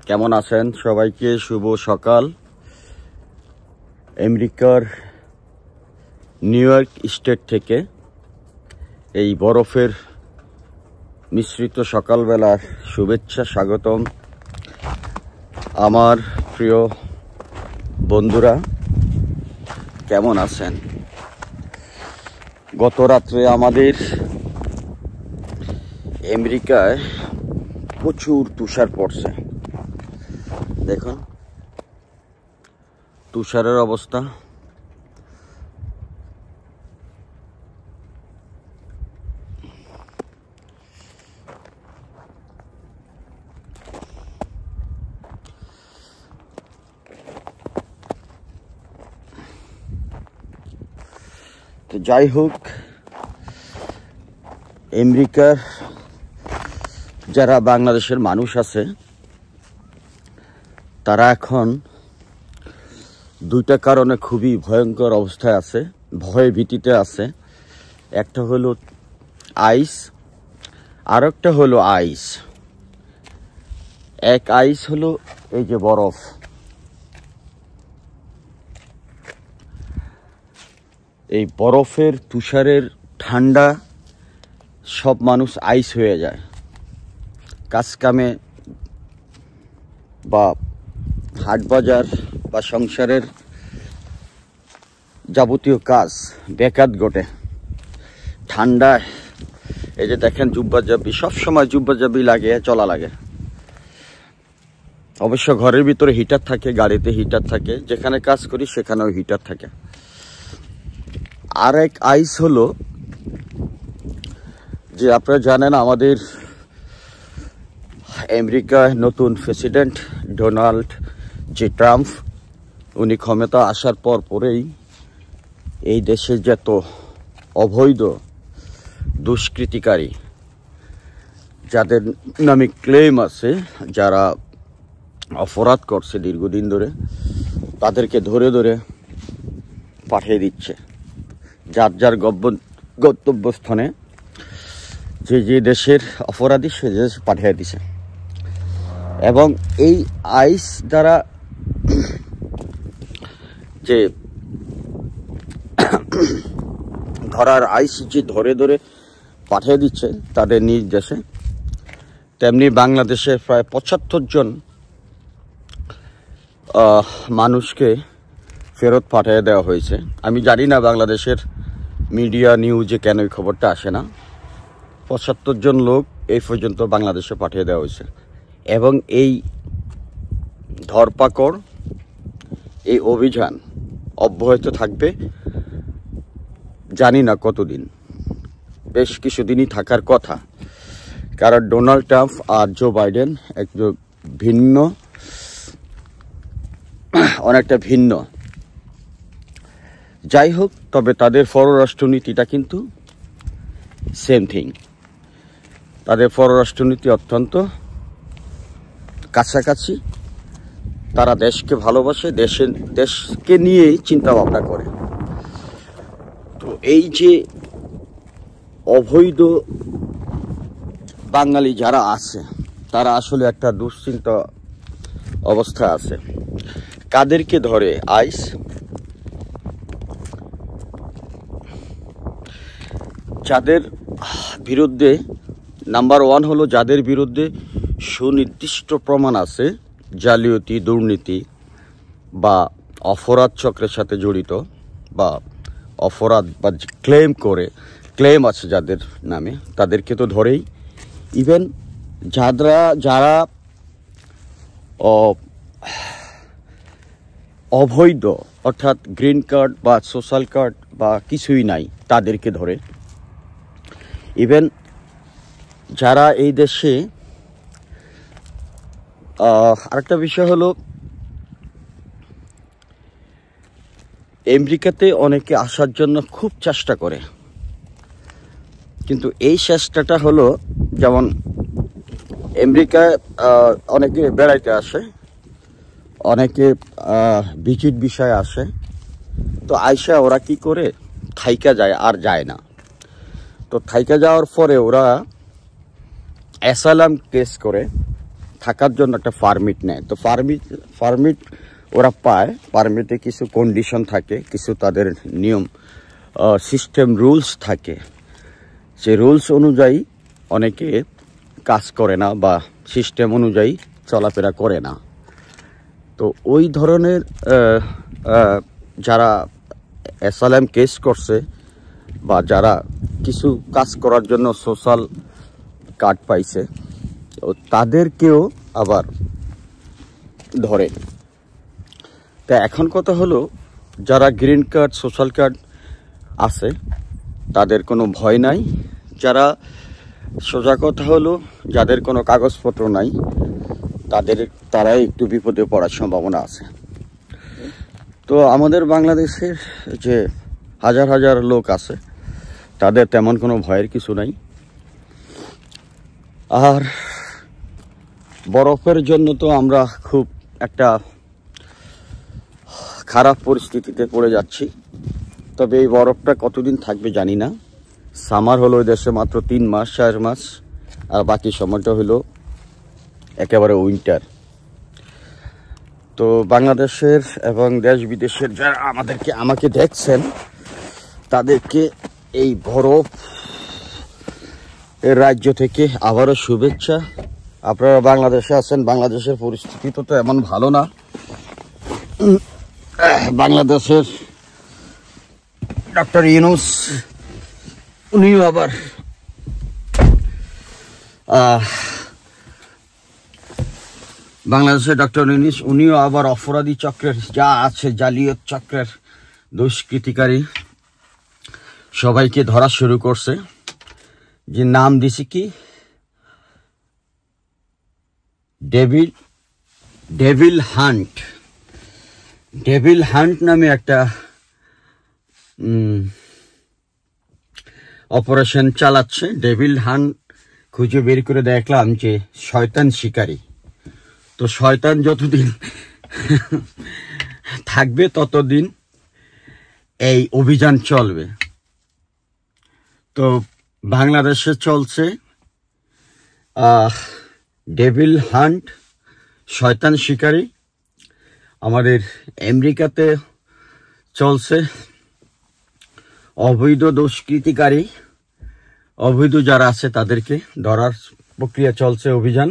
কেমন আছেন? সবাইকে শুভ সকাল। আমেরিকার নিউ ইয়র্ক স্টেট থেকে এই বরফের মিশ্রিত সকালবেলার শুভেচ্ছা, স্বাগতম। আমার প্রিয় বন্ধুরা, কেমন আছেন? গত রাত্রে আমাদের আমেরিকায় প্রচুর তুষার পড়ছে। দেখুন তুষারের অবস্থা। তো যাই হোক, আমেরিকার যারা বাংলাদেশের মানুষ আছে তারা এখন দুইটা কারণে খুবই ভয়ঙ্কর অবস্থায় আছে, ভয়ে ভীতিতে আছে। একটা হলো আইস, আর একটা হলো আইস। এক আইস হলো এই যে বরফ, এই বরফের তুষারের ঠান্ডা সব মানুষ আইস হয়ে যায়। কাজ কামে বা হাট বাজার বা সংসারের যাবতীয় কাজ ব্যাঘাত ঘটে ঠান্ডায়। এই যে দেখেন জুব্বাজাবি, সবসময় জুব্বাজাবি লাগে, চলা লাগে। অবশ্য ঘরের ভিতরে হিটার থাকে, গাড়িতে হিটার থাকে, যেখানে কাজ করি সেখানেও হিটার থাকে। আর এক আইস হলো যে আপনারা জানেন আমাদের আমেরিকায় নতুন প্রেসিডেন্ট ডোনাল্ড জি ট্রাম্প, উনি ক্ষমতা আসার পরেই এই দেশে যত অবৈধ দুষ্কৃতিকারী যাদের নামে ক্লেম আছে, যারা অপরাধ করছে দীর্ঘদিন ধরে, তাদেরকে ধরে ধরে পাঠিয়ে দিচ্ছে যার যার গন্তব্যস্থানে। যে যে দেশের অপরাধী সে দেশে পাঠিয়ে দিছে। এবং এই আইস দ্বারা যে ধরার আইস যে ধরে ধরে পাঠিয়ে দিচ্ছে তাদের নিজ দেশে, তেমনি বাংলাদেশে প্রায় ৭৫ জন মানুষকে ফেরত পাঠিয়ে দেওয়া হয়েছে। আমি জানি না বাংলাদেশের মিডিয়া নিউজে কেন এই খবরটা আসে না। ৭৫ জন লোক এই পর্যন্ত বাংলাদেশে পাঠিয়ে দেওয়া হয়েছে। এবং এই ধরপাকড়, এই অভিযান অব্যাহত থাকবে জানি না কতদিন, বেশ কিছুদিনই থাকার কথা। কারণ ডোনাল্ড ট্রাম্প আর জো বাইডেন একজন ভিন্ন, অনেকটা ভিন্ন। যাই হোক, তবে তাদের পররাষ্ট্রনীতিটা কিন্তু সেম থিং। তাদের পররাষ্ট্রনীতি অত্যন্ত কাছাকাছি। তারা দেশকে ভালোবাসে, দেশকে নিয়েই চিন্তা ভাবনা করে। তো এই যে অবৈধ বাঙালি যারা আছে তারা আসলে একটা দুশ্চিন্তা অবস্থায় আছে। কাদেরকে ধরে আইস? যাদের বিরুদ্ধে নাম্বার 1 হলো যাদের বিরুদ্ধে সুনির্দিষ্ট প্রমাণ আছে জালিয়াতি, দুর্নীতি বা অপরাধ চক্রের সাথে জড়িত, বা অপরাধ বা ক্লেম আছে যাদের নামে, তাদেরকে তো ধরেই। ইভেন যারা অবৈধ, অর্থাৎ গ্রিন কার্ড বা সোশ্যাল কার্ড বা কিছুই নাই, তাদেরকে ধরে। ইভেন যারা এই দেশে, আরেকটা বিষয় হলো আমেরিকাতে অনেকে আসার জন্য খুব চেষ্টা করে, কিন্তু এই চেষ্টাটা হলো, যেমন আমেরিকায় অনেকে বেড়াইতে আসে, অনেকে ভিজিট বিষয়ে আসে, তো আইসা ওরা কি করে থাইকা যায়, আর যায় না। তো থাইকা যাওয়ার পরে ওরা অ্যাসাইলাম কেস করে, থাকার জন্য একটা পারমিট নেয়। তো পারমিট ওরা পায়, পারমিটে কিছু কন্ডিশন থাকে, কিছু তাদের নিয়ম সিস্টেম রুলস থাকে। যে রুলস অনুযায়ী অনেকে কাজ করে না বা সিস্টেম অনুযায়ী চলাফেরা করে না। তো ওই ধরনের যারা অ্যাসাইলাম কেস করছে বা যারা কিছু কাজ করার জন্য সোশ্যাল কার্ড পাইছে, তো তাদেরকেও আবার ধরে। তা এখন কথা হলো, যারা গ্রিন কার্ড সোশ্যাল কার্ড আছে তাদের কোনো ভয় নাই। যারা সোজা কথা হলো যাদের কোনো কাগজপত্র নাই তারাই একটু বিপদে পড়ার সম্ভাবনা আছে। তো আমাদের বাংলাদেশের যে হাজার হাজার লোক আছে তাদের তেমন কোনো ভয়ের কিছু নাই। আর বরফের জন্য তো আমরা খুব একটা খারাপ পরিস্থিতিতে পড়ে যাচ্ছি। তবে এই বরফটা কতদিন থাকবে জানি না। সামার হলো ওই দেশে মাত্র 3 মাস 4 মাস, আর বাকি সময়টা হলো একেবারে উইন্টার। তো বাংলাদেশের এবং দেশ বিদেশের যারা আমাকে দেখছেন তাদেরকে এই বরফ এর রাজ্য থেকে আবারও শুভেচ্ছা। আপনারা বাংলাদেশে আছেন, বাংলাদেশের পরিস্থিতি তো এমন ভালো না। বাংলাদেশের ডক্টর ইউনূস উনিও আবার অপরাধী চক্রের যা আছে, জালিয়াত চক্রের দুষ্কৃতিকারী সবাইকে ধরা শুরু করছে। যে নাম দিছে কি ডেভিল হান্ট নামে একটা অপারেশন চালাচ্ছে। ডেভিল হান্ট খুঁজে বের করে দেখলাম যে শয়তান শিকারী। তো শয়তান যতদিন থাকবে ততদিন এই অভিযান চলবে। তো বাংলাদেশে চলছে ডেভিল হান্ট, শয়তান শিকারী। আমাদের আমেরিকাতে চলছে অবৈধ দুষ্কৃতিকারী, অবৈধ যারা আছে তাদেরকে ধরার প্রক্রিয়া চলছে, অভিযান।